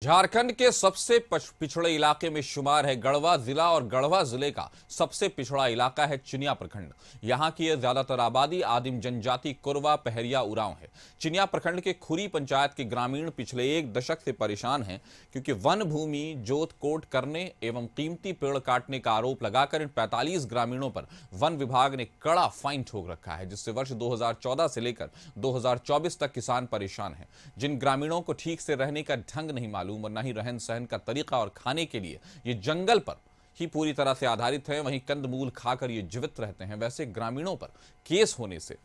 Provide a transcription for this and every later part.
झारखंड के सबसे पिछड़े इलाके में शुमार है गढ़वा जिला और गढ़वा जिले का सबसे पिछड़ा इलाका है चिनिया प्रखंड। यहां की यह ज्यादातर आबादी आदिम जनजाति कोरवा पहरिया उरांव है। चिनिया प्रखंड के खुरी पंचायत के ग्रामीण पिछले एक दशक से परेशान हैं क्योंकि वन भूमि जोत कोट करने एवं कीमती पेड़ काटने का आरोप लगाकर इन 45 ग्रामीणों पर वन विभाग ने कड़ा फाइन ठोक रखा है, जिससे वर्ष 2014 से लेकर 2024 तक किसान परेशान हैं। जिन ग्रामीणों को ठीक से रहने का ढंग नहीं मालूम और न ही रहन सहन का तरीका और खाने के लिए ये जंगल पर ही पूरी तरह से आधारित है, वहीं कंदमूल खाकर ये जीवित रहते हैं, वैसे ग्रामीणों पर केस होने से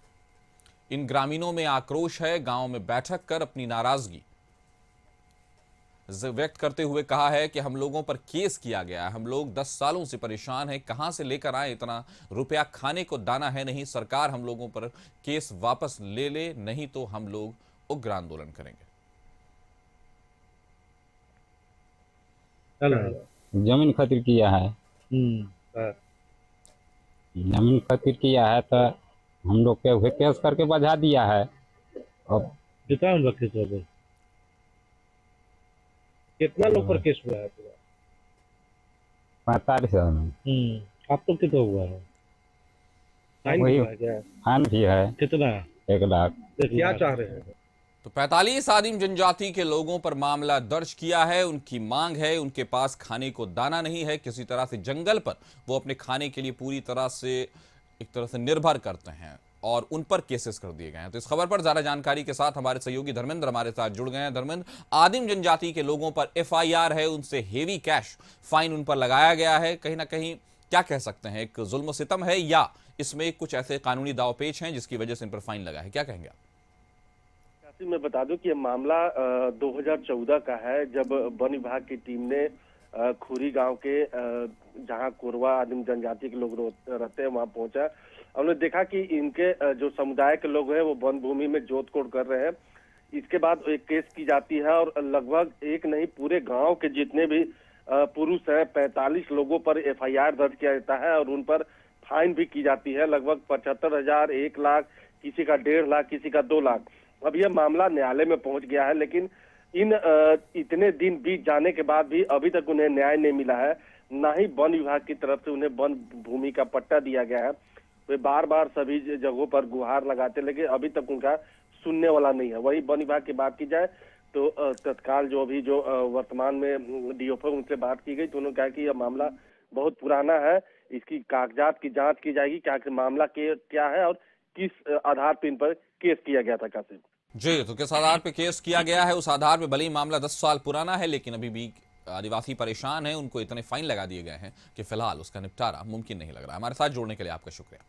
इन ग्रामीणों में आक्रोश है। गांव में बैठक कर अपनी नाराजगी व्यक्त करते हुए कहा है कि हम लोगों पर केस किया गया है, हम लोग 10 सालों से परेशान हैं, कहां से लेकर आए इतना रुपया, खाने को दाना है नहीं, सरकार हम लोगों पर केस वापस ले ले, नहीं तो हम लोग उग्र आंदोलन करेंगे। जमीन खातिर किया है। जमीन खातिर किया है तो हम लोग के केस करके बजा दिया है। अब कितना लोग पर केस हुआ है? 45 आप तो कितना हुआ है? वही फाइन भी है। कितना? 1 लाख। क्या चाह रहे हैं? तो 45 आदिम जनजाति के लोगों पर मामला दर्ज किया है। उनकी मांग है, उनके पास खाने को दाना नहीं है, किसी तरह से जंगल पर वो अपने खाने के लिए पूरी तरह से एक तरह से निर्भर करते हैं और उन पर केसेस कर दिए गए हैं। तो इस खबर पर ज्यादा जानकारी के साथ हमारे सहयोगी धर्मेंद्र हमारे साथ जुड़ गए हैं। धर्मेंद्र, आदिम जनजाति के लोगों पर FIR है, उनसे हेवी कैश फाइन उन पर लगाया गया है, कहीं ना कहीं क्या कह सकते हैं, एक जुल्म सितम है या इसमें कुछ ऐसे कानूनी दावपेच हैं जिसकी वजह से इन पर फाइन लगा है, क्या कहेंगे आप? मैं बता दूं कि यह मामला 2014 का है, जब वन विभाग की टीम ने खुरी गांव के जहां कोरवा आदिम जनजाति के लोग रहते हैं वहां पहुंचा। हमने देखा कि इनके जो समुदाय के लोग हैं वो वन भूमि में जोत कोड कर रहे हैं। इसके बाद एक केस की जाती है और लगभग एक नहीं पूरे गांव के जितने भी पुरुष हैं 45 लोगों पर FIR दर्ज किया जाता है और उन पर फाइन भी की जाती है, लगभग 75,000, 1 लाख, किसी का 1.5 लाख, किसी का 2 लाख। अब यह मामला न्यायालय में पहुंच गया है, लेकिन इन इतने दिन बीत जाने के बाद भी अभी तक उन्हें न्याय नहीं मिला है, ना ही वन विभाग की तरफ से उन्हें वन भूमि का पट्टा दिया गया है। वे बार बार सभी जगहों पर गुहार लगाते, लेकिन अभी तक उनका सुनने वाला नहीं है। वही वन विभाग की बात की जाए तो तत्काल जो वर्तमान में DFO उनसे बात की गई तो उन्होंने कहा कि यह मामला बहुत पुराना है, इसकी कागजात की जांच की जाएगी, क्या मामला क्या है और किस आधार पर इन पर केस किया गया था। कासिम जी, तो किस आधार पे केस किया गया है, उस आधार पे भले ही मामला 10 साल पुराना है, लेकिन अभी भी आदिवासी परेशान है, उनको इतने फाइन लगा दिए गए हैं कि फिलहाल उसका निपटारा मुमकिन नहीं लग रहा है। हमारे साथ जुड़ने के लिए आपका शुक्रिया।